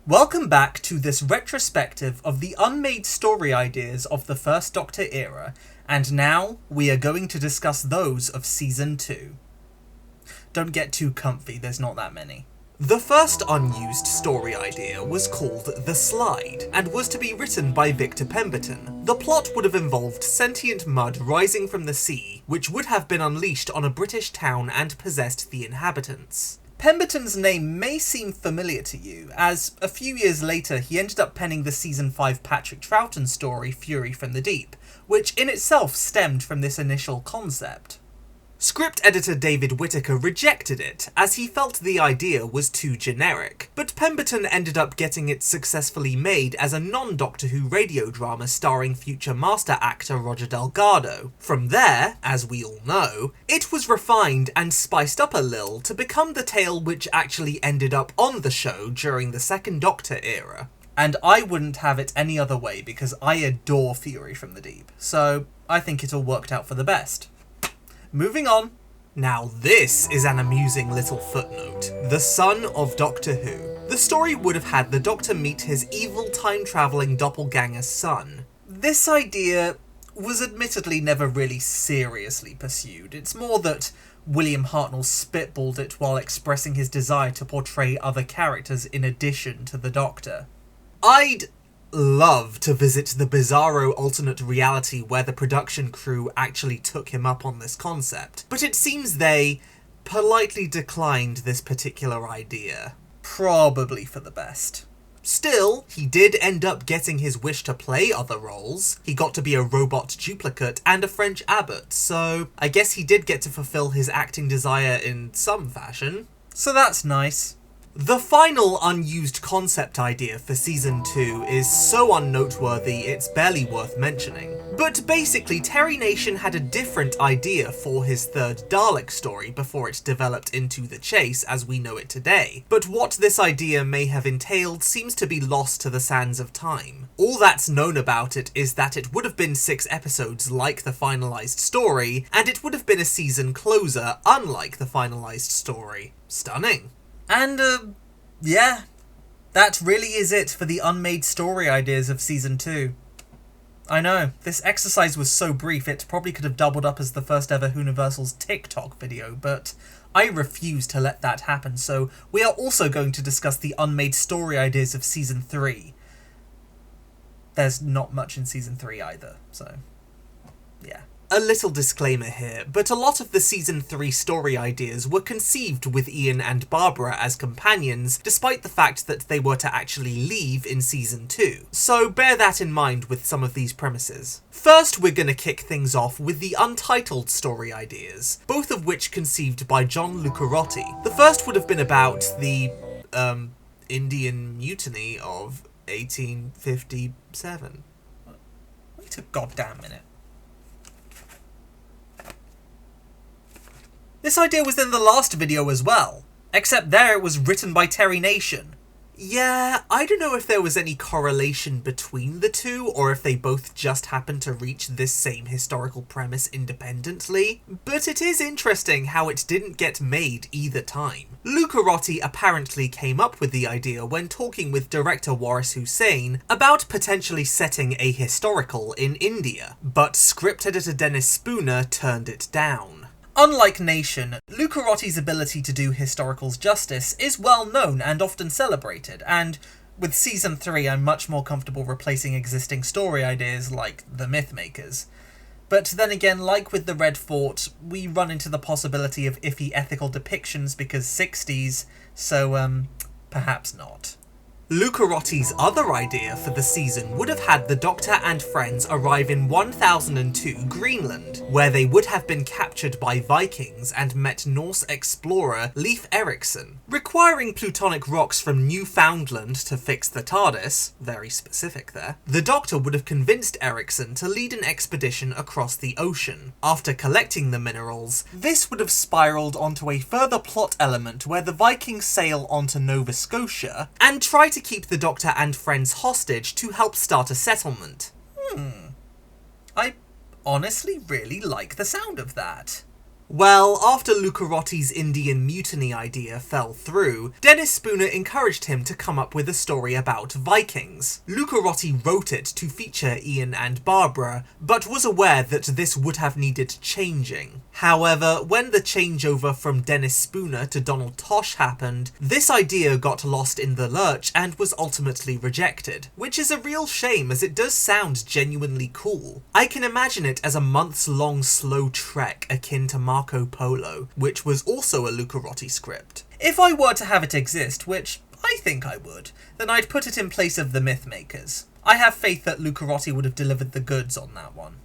Welcome back to this retrospective of the unmade story ideas of the First Doctor era, and now we are going to discuss those of Season 2. Don't get too comfy, there's not that many. The first unused story idea was called The Slide, and was to be written by Victor Pemberton. The plot would have involved sentient mud rising from the sea, which would have been unleashed on a British town and possessed the inhabitants. Pemberton's name may seem familiar to you, as a few years later he ended up penning the Season 5 Patrick Troughton story Fury from the Deep, which in itself stemmed from this initial concept. Script editor David Whittaker rejected it, as he felt the idea was too generic, but Pemberton ended up getting it successfully made as a non-Doctor Who radio drama starring future Master actor Roger Delgado. From there, as we all know, it was refined and spiced up a little to become the tale which actually ended up on the show during the Second Doctor era. And I wouldn't have it any other way because I adore Fury from the Deep, so I think it all worked out for the best. Moving on. Now this is an amusing little footnote. The son of Doctor Who. The story would have had the Doctor meet his evil time-travelling doppelganger's son. This idea was admittedly never really seriously pursued. It's more that William Hartnell spitballed it while expressing his desire to portray other characters in addition to the Doctor. I'd love to visit the bizarro alternate reality where the production crew actually took him up on this concept, but it seems they politely declined this particular idea. Probably for the best. Still, he did end up getting his wish to play other roles. He got to be a robot duplicate and a French abbot, so I guess he did get to fulfill his acting desire in some fashion. So that's nice. The final unused concept idea for Season 2 is so unnoteworthy it's barely worth mentioning. But basically, Terry Nation had a different idea for his third Dalek story before it developed into The Chase as we know it today. But what this idea may have entailed seems to be lost to the sands of time. All that's known about it is that it would have been 6 episodes like the finalised story, and it would have been a season closer unlike the finalised story. Stunning. And, yeah, that really is it for the unmade story ideas of Season 2. I know, this exercise was so brief it probably could have doubled up as the first ever Whoniversal's TikTok video, but I refuse to let that happen, so we are also going to discuss the unmade story ideas of Season 3. There's not much in Season 3 either, so yeah. A little disclaimer here, but a lot of the Season 3 story ideas were conceived with Ian and Barbara as companions, despite the fact that they were to actually leave in Season 2. So bear that in mind with some of these premises. First, we're gonna kick things off with the Untitled story ideas, both of which conceived by John Lucarroti. The first would have been about the, Indian Mutiny of 1857. Wait a goddamn minute. This idea was in the last video as well, except there it was written by Terry Nation. Yeah, I don't know if there was any correlation between the two, or if they both just happened to reach this same historical premise independently, but it is interesting how it didn't get made either time. Lucarroti apparently came up with the idea when talking with director Waris Hussain about potentially setting a historical in India, but script editor Dennis Spooner turned it down. Unlike Nation, Lucarroti's ability to do historicals justice is well known and often celebrated, and with Season 3 I'm much more comfortable replacing existing story ideas like the Mythmakers. But then again, like with the Red Fort, we run into the possibility of iffy ethical depictions because 60s, so perhaps not. Lucarroti's other idea for the season would have had the Doctor and friends arrive in 1002 Greenland, where they would have been captured by Vikings and met Norse explorer Leif Erikson. Requiring plutonic rocks from Newfoundland to fix the TARDIS, very specific there, the Doctor would have convinced Erikson to lead an expedition across the ocean. After collecting the minerals, this would have spiralled onto a further plot element where the Vikings sail onto Nova Scotia and try to keep the Doctor and friends hostage to help start a settlement. I honestly really like the sound of that. Well, after Lucarrotti's Indian mutiny idea fell through, Dennis Spooner encouraged him to come up with a story about Vikings. Lucarrotti wrote it to feature Ian and Barbara, but was aware that this would have needed changing. However, when the changeover from Dennis Spooner to Donald Tosh happened, this idea got lost in the lurch and was ultimately rejected, which is a real shame as it does sound genuinely cool. I can imagine it as a months-long slow trek akin to Marco Polo, which was also a Lucarrotti script. If I were to have it exist, which I think I would, then I'd put it in place of the Mythmakers. I have faith that Lucarrotti would have delivered the goods on that one.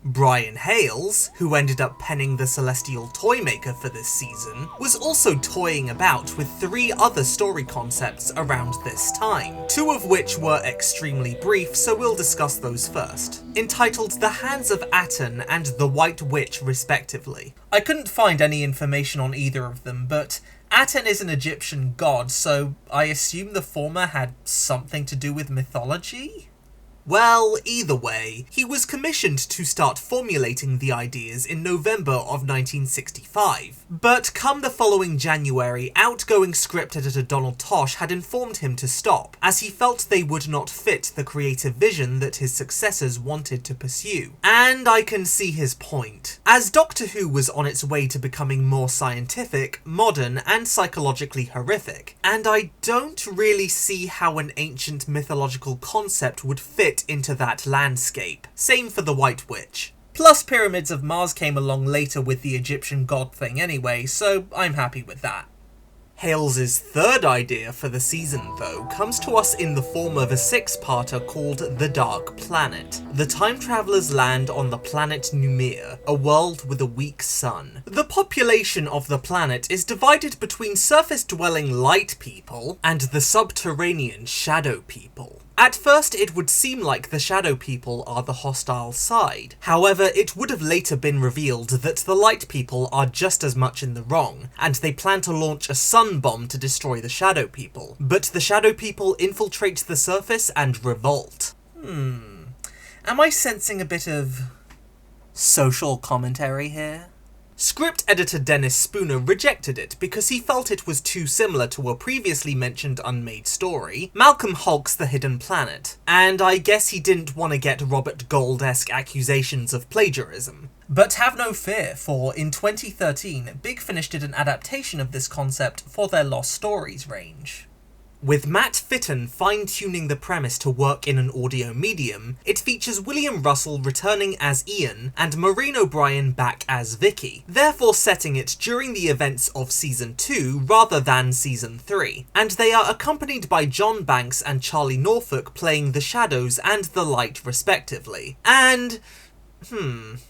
Brian Hales, who ended up penning the Celestial Toymaker for this season, was also toying about with 3 other story concepts around this time, 2 of which were extremely brief, so we'll discuss those first. Entitled The Hands of Aten and The White Witch respectively. I couldn't find any information on either of them, but Aten is an Egyptian god, so I assume the former had something to do with mythology? Well, either way, he was commissioned to start formulating the ideas in November of 1965. But come the following January, outgoing script editor Donald Tosh had informed him to stop, as he felt they would not fit the creative vision that his successors wanted to pursue. And I can see his point. As Doctor Who was on its way to becoming more scientific, modern, and psychologically horrific, and I don't really see how an ancient mythological concept would fit into that landscape. Same for the White Witch. Plus Pyramids of Mars came along later with the Egyptian god thing anyway, so I'm happy with that. Hales' third idea for the season, though, comes to us in the form of a 6-parter called The Dark Planet. The time travellers land on the planet Numir, a world with a weak sun. The population of the planet is divided between surface-dwelling light people and the subterranean shadow people. At first, it would seem like the shadow people are the hostile side. However, it would have later been revealed that the light people are just as much in the wrong, and they plan to launch a sun bomb to destroy the shadow people. But the shadow people infiltrate the surface and revolt. Am I sensing a bit of social commentary here? Script editor Dennis Spooner rejected it because he felt it was too similar to a previously mentioned unmade story, Malcolm Hulke's The Hidden Planet, and I guess he didn't want to get Robert Gould-esque accusations of plagiarism. But have no fear, for in 2013, Big Finish did an adaptation of this concept for their Lost Stories range. With Matt Fitton fine-tuning the premise to work in an audio medium, it features William Russell returning as Ian and Maureen O'Brien back as Vicky, therefore setting it during the events of Season 2 rather than Season 3, and they are accompanied by John Banks and Charlie Norfolk playing the shadows and the light respectively. And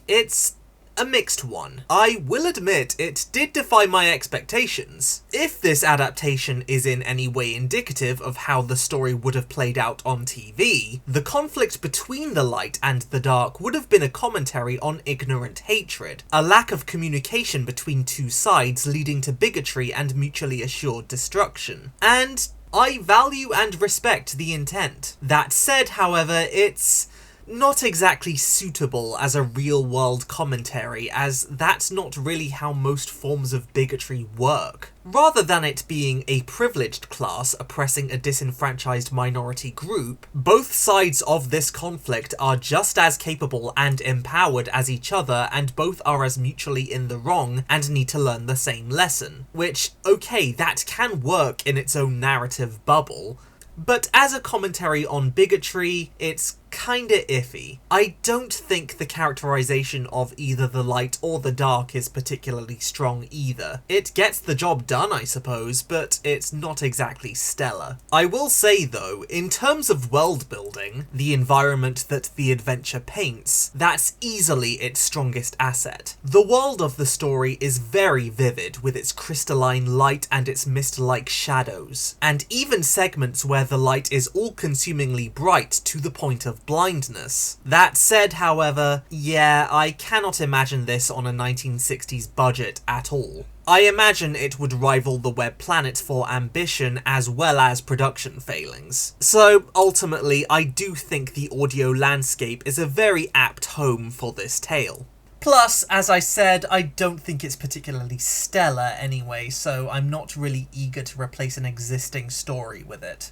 it's a mixed one. I will admit it did defy my expectations. If this adaptation is in any way indicative of how the story would have played out on TV, the conflict between the light and the dark would have been a commentary on ignorant hatred, a lack of communication between two sides leading to bigotry and mutually assured destruction. And I value and respect the intent. That said, however, it's not exactly suitable as a real-world commentary, as that's not really how most forms of bigotry work. Rather than it being a privileged class oppressing a disenfranchised minority group, both sides of this conflict are just as capable and empowered as each other, and both are as mutually in the wrong and need to learn the same lesson. Which, okay, that can work in its own narrative bubble, but as a commentary on bigotry, it's kinda iffy. I don't think the characterization of either the light or the dark is particularly strong either. It gets the job done, I suppose, but it's not exactly stellar. I will say though, in terms of world building, the environment that the adventure paints, that's easily its strongest asset. The world of the story is very vivid with its crystalline light and its mist-like shadows, and even segments where the light is all-consumingly bright to the point of blindness. That said, however, yeah, I cannot imagine this on a 1960s budget at all. I imagine it would rival the Web Planet for ambition as well as production failings. So ultimately, I do think the audio landscape is a very apt home for this tale. Plus, as I said, I don't think it's particularly stellar anyway, so I'm not really eager to replace an existing story with it.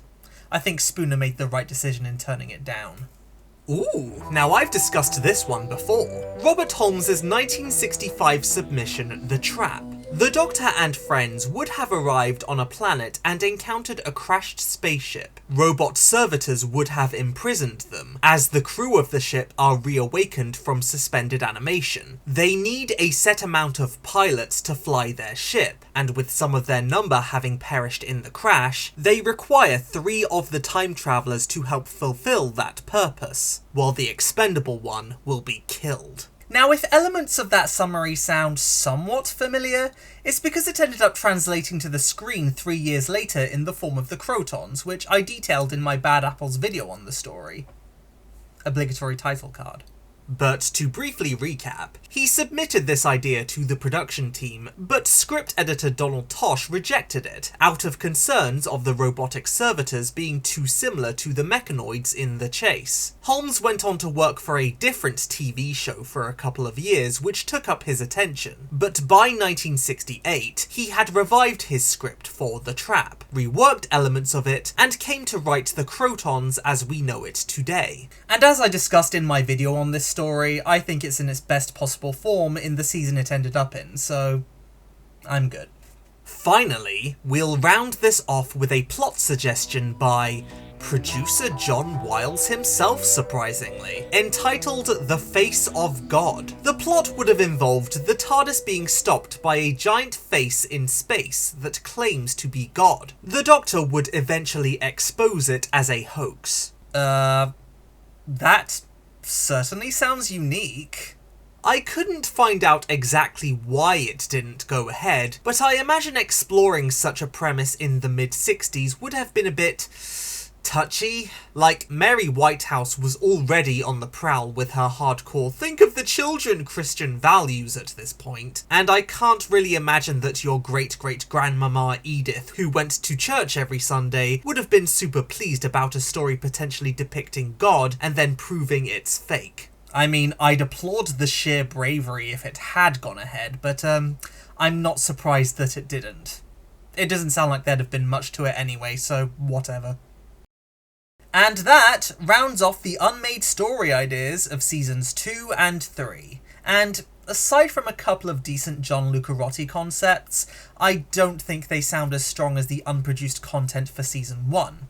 I think Spooner made the right decision in turning it down. Ooh, now I've discussed this one before. Robert Holmes's 1965 submission, The Trap. The Doctor and friends would have arrived on a planet and encountered a crashed spaceship. Robot servitors would have imprisoned them, as the crew of the ship are reawakened from suspended animation. They need a set amount of pilots to fly their ship, and with some of their number having perished in the crash, they require 3 of the time travelers to help fulfill that purpose, while the expendable one will be killed. Now, if elements of that summary sound somewhat familiar, it's because it ended up translating to the screen 3 years later in the form of the Crotons, which I detailed in my Bad Apples video on the story. Obligatory title card. But to briefly recap, he submitted this idea to the production team, but script editor Donald Tosh rejected it, out of concerns of the robotic servitors being too similar to the mechanoids in The Chase. Holmes went on to work for a different TV show for a couple of years, which took up his attention, but by 1968, he had revived his script for The Trap, reworked elements of it, and came to write the Crotons as we know it today. And as I discussed in my video on this story, I think it's in its best possible form in the season it ended up in, so I'm good. Finally, we'll round this off with a plot suggestion by producer John Wiles himself, surprisingly, entitled The Face of God. The plot would have involved the TARDIS being stopped by a giant face in space that claims to be God. The Doctor would eventually expose it as a hoax. That certainly sounds unique. I couldn't find out exactly why it didn't go ahead, but I imagine exploring such a premise in the mid-60s would have been a bit touchy. Like, Mary Whitehouse was already on the prowl with her hardcore think of the children Christian values at this point, and I can't really imagine that your great-great-grandmama Edith, who went to church every Sunday, would have been super pleased about a story potentially depicting God and then proving it's fake. I mean, I'd applaud the sheer bravery if it had gone ahead, but I'm not surprised that it didn't. It doesn't sound like there'd have been much to it anyway, so whatever. And that rounds off the unmade story ideas of seasons 2 and 3. And aside from a couple of decent John Lucarroti concepts, I don't think they sound as strong as the unproduced content for season 1.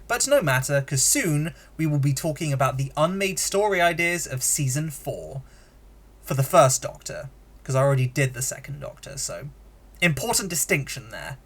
But no matter, because soon we will be talking about the unmade story ideas of season 4. For the first Doctor, because I already did the second Doctor, so important distinction there.